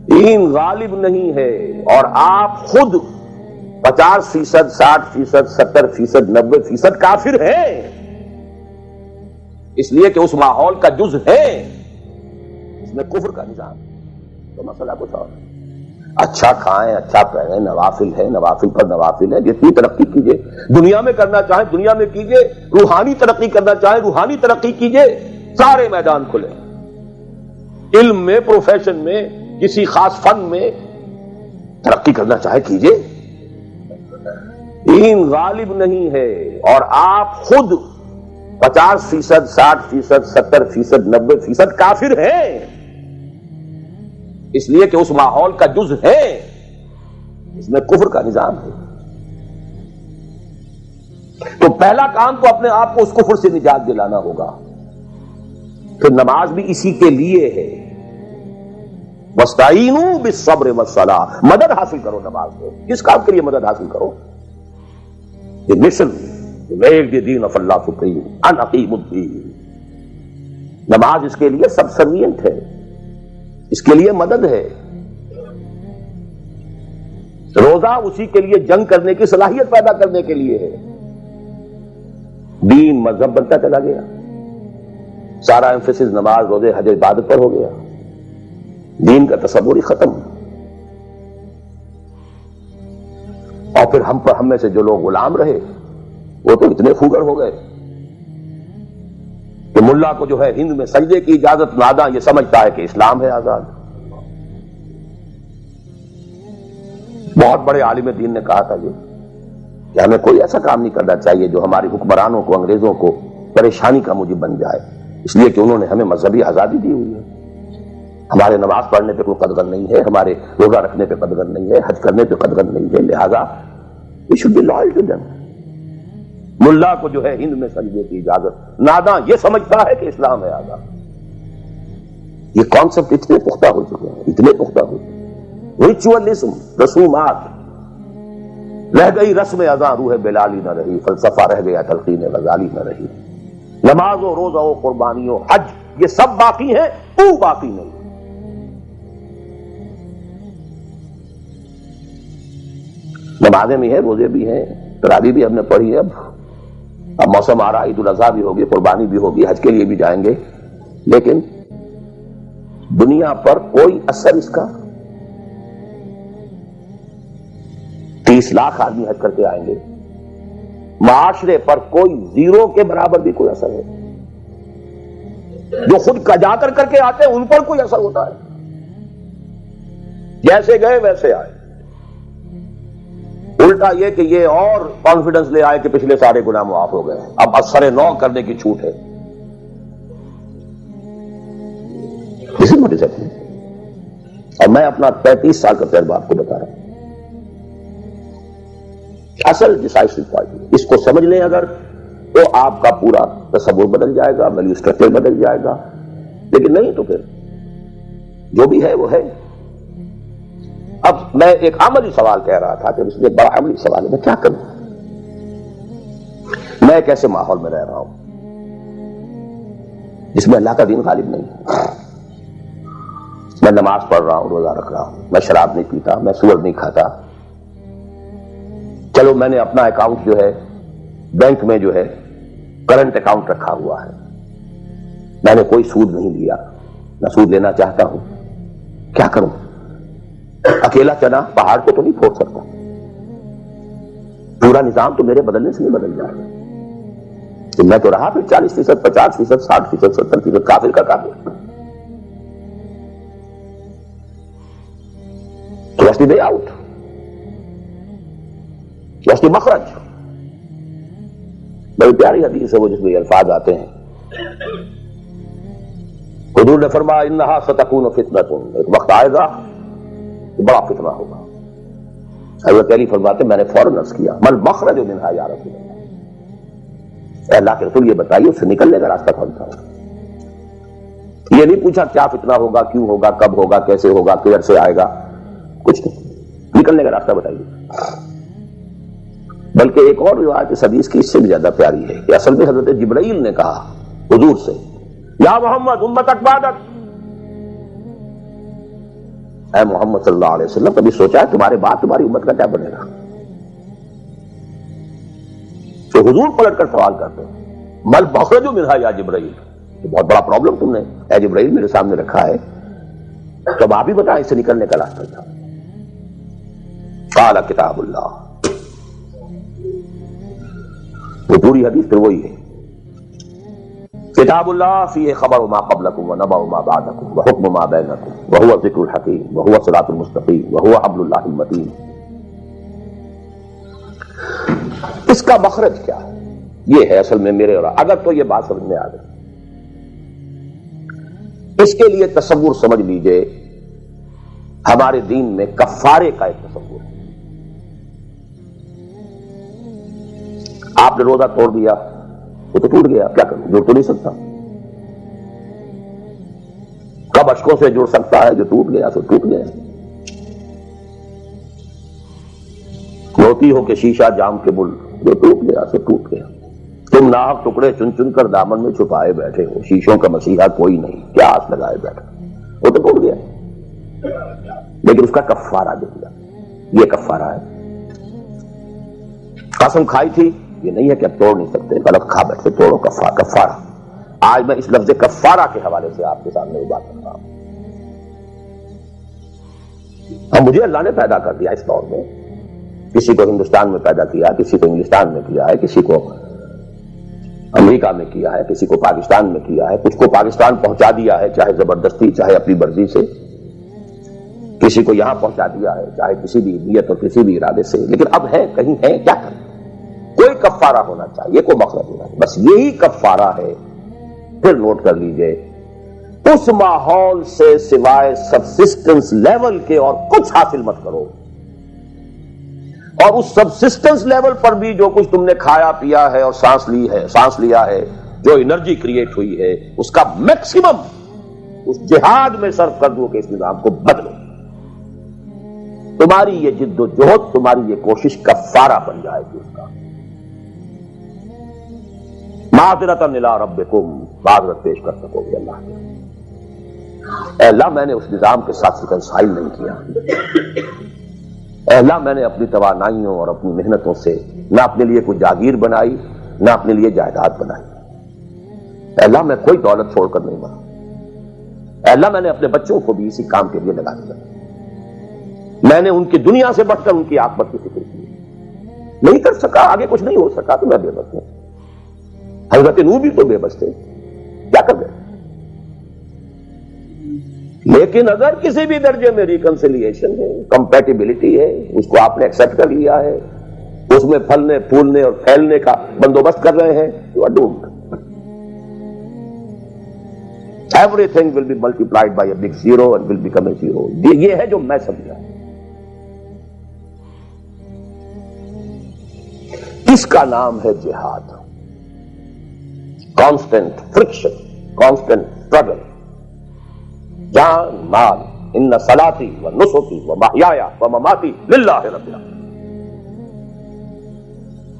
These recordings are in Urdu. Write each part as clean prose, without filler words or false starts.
دین غالب نہیں ہے اور آپ خود 50%، 60%، 70%، 90% کافر ہیں، اس لیے کہ اس ماحول کا جز ہے، اس میں کفر کا نظام ہے۔ تو مسئلہ کچھ اور ہے۔ اچھا کھائیں، اچھا پہنیں، نوافل ہے، نوافل پر نوافل ہے، جتنی ترقی کیجئے، دنیا میں کرنا چاہیں دنیا میں کیجئے، روحانی ترقی کرنا چاہیں روحانی ترقی کیجئے، سارے میدان کھلے، علم میں، پروفیشن میں، کسی خاص فن میں ترقی کرنا چاہے کیجئے۔ دین غالب نہیں ہے اور آپ خود 50%، 60%، 70%، 90% کافر ہیں، اس لیے کہ اس ماحول کا جز ہے، اس میں کفر کا نظام ہے۔ تو پہلا کام تو اپنے آپ کو اس کفر سے نجات دلانا ہوگا، پھر نماز بھی اسی کے لیے ہے۔ وَاسْتَعِینُوا بِالصَّبْرِ وَالصَّلَاةِ، مدد حاصل کرو نماز سے۔ کس کام کے لیے مدد حاصل کرو؟ The mission to make the deen of Allah supreme and aqim الدین۔ نماز اس کے لیے سبسروینٹ ہے، اس کے لیے مدد ہے۔ روزہ اسی کے لیے جنگ کرنے کی صلاحیت پیدا کرنے کے لیے ہے۔ دین مذہب بنتا چلا گیا، سارا ایمفیسس نماز، روزے، حج، عبادت پر ہو گیا، دین کا تصور ہی ختم۔ اور پھر ہم میں سے جو لوگ غلام رہے وہ تو اتنے خوگر ہو گئے کہ ملا کو جو ہے ہند میں سجدے کی اجازت ناداں یہ سمجھتا ہے کہ اسلام ہے آزاد۔ بہت بڑے عالم دین نے کہا تھا یہ کہ ہمیں کوئی ایسا کام نہیں کرنا چاہیے جو ہماری حکمرانوں کو، انگریزوں کو پریشانی کا موجب بن جائے، اس لیے کہ انہوں نے ہمیں مذہبی آزادی دی ہوئی ہے۔ ہمارے نماز پڑھنے پہ کوئی قدغن نہیں ہے، ہمارے روزہ رکھنے پہ قدغن نہیں ہے، حج کرنے پہ قدغن نہیں ہے، لہذا we should be loyal to them۔ ملا کو جو ہے ہند میں سجدے کی اجازت ناداں یہ سمجھتا ہے کہ اسلام ہے آزاد۔ یہ کانسیپٹ اتنے پختہ ہو چکے ہیں، اتنے پختہ ہو چکے۔ ریچولزم، رسومات، رہ گئی رسم اذاں روح بلالی نہ رہی، فلسفہ رہ گیا تلقین غزالی نہ رہی، نماز و روزہ و قربانی و حج یہ سب باقی ہیں، تو باقی نہیں۔ نمازیں بھی ہیں، روزے بھی ہیں، تراویح بھی ہم نے پڑھی ہے، اب موسم آ رہا، عید الاضحیٰ بھی ہوگی، قربانی بھی ہوگی، حج کے لیے بھی جائیں گے، لیکن دنیا پر کوئی اثر اس کا؟ 30 لاکھ آدمی حج کر کے آئیں گے، معاشرے پر کوئی زیرو کے برابر بھی کوئی اثر ہے؟ جو خود جا کر کے آتے ہیں ان پر کوئی اثر ہوتا ہے؟ جیسے گئے ویسے آئے۔ الٹا یہ کہ یہ اور کانفیڈنس لے آئے کہ پچھلے سارے گناہ معاف ہو گئے، اب اثر نو کرنے کی چھوٹ ہے۔ اسی موٹی سے اور میں اپنا 35 سال کا تجربہ آپ کو بتا رہا ہوں۔ اصل ڈیسائیسو پوائنٹ اس کو سمجھ لیں اگر، تو آپ کا پورا تصور بدل جائے گا، ویلیو اسٹرکچر بدل جائے گا، لیکن نہیں تو پھر جو بھی ہے وہ ہے۔ اب میں ایک عملی سوال کہہ رہا تھا کہ اس میں بڑا عملی سوال ہے، میں کیا کروں؟ میں ایک ایسے ماحول میں رہ رہا ہوں جس میں اللہ کا دین غالب نہیں ہے۔ میں نماز پڑھ رہا ہوں، روزہ رکھ رہا ہوں، میں شراب نہیں پیتا، میں سور نہیں کھاتا، چلو میں نے اپنا اکاؤنٹ جو ہے بینک میں جو ہے کرنٹ اکاؤنٹ رکھا ہوا ہے، میں نے کوئی سود نہیں لیا، نہ سود لینا چاہتا ہوں، کیا کروں؟ اکیلا چنا پہاڑ کو تو نہیں پھوڑ سکتا، پورا نظام تو میرے بدلنے سے نہیں بدل جائے گا، تو میں تو رہا پھر 40%، 50%، 60%، 70% کافر کا کافر۔ تو what's the way out? What's the مخرج؟ بڑی پیاری حدیث ہے وہ جس میں یہ الفاظ آتے ہیں، حضور نے فرمایا انہا ستکون فتنۃ، ایک وقت آئے گا بڑا فتنہ ہوگا۔ حضرت علی فرماتے میں نے فوراً عرض کیا مل مخرج منہا یا رسول اللہ، اے اللہ کے رسول یہ بتائیے اس سے نکلنے کا راستہ کون سا ہوگا؟ یہ نہیں پوچھا کیا فتنہ ہوگا، کیوں ہوگا، کب ہوگا، کیسے ہوگا، کدھر سے آئے گا، کچھ نہیں، نکلنے کا راستہ بتائیے۔ بلکہ ایک اور روایت اس حدیث کی اس سے بھی زیادہ پیاری ہے کہ اصل میں حضرت جبرائیل نے کہا حضور سے یا محمد امتک بعدک، اے محمد صلی اللہ علیہ وسلم کبھی سوچا ہے تمہارے بعد تمہاری امت کا کیا بنے گا؟ تو حضور پلٹ کر سوال کرتے ہیں مل مخرج منہا یا جبرائیل، یہ بہت بڑا پرابلم تم نے اے جبرائیل میرے سامنے رکھا ہے، تو آپ ہی بتائیں اس سے نکلنے کا راستہ کیا؟ قال کتاب اللہ، وہ پوری حدیث پھر وہی ہے، کتاب اللہ فیہ خبر ما قبلکم ونبأ ما بعدکم وحکم ما بینکم وہو الذکر الحکیم وہو الصراط المستقیم وہو حبل اللہ المتین۔ اس کا مخرج کیا ہے؟ یہ ہے اصل میں میرے اور اگر تو یہ بات سمجھ میں آ گئی، اس کے لیے تصور سمجھ لیجئے ہمارے دین میں کفارے کا ایک تصور ہے۔ آپ نے روزہ توڑ دیا وہ تو ٹوٹ گیا، کیا کروں؟ جڑ تو نہیں سکتا۔ کب اشکوں سے جڑ سکتا ہے؟ جو ٹوٹ گیا سو ٹوٹ گیا۔ روتی ہو کہ شیشہ جام کے بل، جو ٹوٹ گیا سو ٹوٹ گیا۔ تم ناحق ٹکڑے چن چن کر دامن میں چھپائے بیٹھے ہو، شیشوں کا مسیحا کوئی نہیں، کیا آس لگائے بیٹھے، وہ تو ٹوٹ گیا، لیکن اس کا کفارہ جو دیا، یہ کفارہ ہے۔ قسم کھائی تھی، یہ نہیں ہے کہ اب توڑ نہیں سکتے، غلط کھا بیٹھے توڑو، کفارہ۔ آج میں اس لفظ کفارہ کے حوالے سے آپ کے سامنے وہ بات کر رہا ہوں۔ اب مجھے اللہ نے پیدا کر دیا اس دور میں، کسی کو ہندوستان میں پیدا کیا، کسی کو انگلستان میں کیا ہے، کسی کو امریکہ میں کیا ہے، کسی کو پاکستان میں کیا ہے، کچھ کو پاکستان پہنچا دیا ہے چاہے زبردستی چاہے اپنی مرضی سے، کسی کو یہاں پہنچا دیا ہے چاہے کسی بھی نیت اور کسی بھی ارادے سے، لیکن اب ہے کہیں ہے، کیا کریں؟ کوئی کفارہ ہونا چاہیے، کوئی مخرج ہونا چاہیے، بس یہی کفارہ ہے۔ پھر نوٹ کر لیجئے اس ماحول سے سوائے سبسسٹنس لیول کے اور کچھ حاصل مت کرو، اور اس سبسسٹنس لیول پر بھی جو کچھ تم نے کھایا پیا ہے اور سانس لیا ہے، جو انرجی کریٹ ہوئی ہے، اس کا میکسیمم اس جہاد میں صرف کر دو کہ اس نظام کو بدلو۔ تمہاری یہ جد و جہد، تمہاری یہ کوشش کفارہ بن جائے گی اس کا۔ معذرۃ الی ربکم، معذرت پیش کر سکو گے اللہ کے۔ اے اللہ میں نے اس نظام کے ساتھ ریکنسائل نہیں کیا، اے اللہ میں نے اپنی توانائیوں اور اپنی محنتوں سے نہ اپنے لیے کوئی جاگیر بنائی نہ اپنے لیے جائیداد بنائی، اے اللہ میں کوئی دولت چھوڑ کر نہیں مرا، اے اللہ میں نے اپنے بچوں کو بھی اسی کام کے لیے لگا دیا، میں نے ان کی دنیا سے بڑھ کر ان کی عاقبت کی فکر کی، نہیں کر سکا، آگے کچھ نہیں ہو سکا تو میں بے بس ہوں۔ حضرت نوح بھی تو بے بس تھے، کیا کر گئے؟ لیکن اگر کسی بھی درجے میں ریکنسیلیشن ہے، کمپیٹیبلٹی ہے، اس کو آپ نے ایکسپٹ کر لیا ہے، اس میں پھلنے پھولنے اور پھیلنے کا بندوبست کر رہے ہیں، you are doomed. Everything will be multiplied by a big zero and will become a zero. یہ ہے جو میں سمجھا۔ اس کا نام ہے جہاد، کانسٹنٹ فرکشن، کانسٹنٹ اسٹرگل، جان مال، ان صلاتی و نسکی و محیای و مماتی للہ رب العالمین۔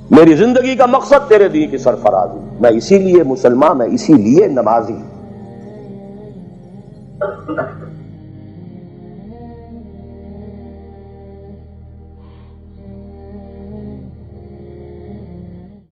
میری زندگی کا مقصد تیرے دین کی سرفرازی، میں اسی لیے مسلمان، میں اسی لیے نمازی۔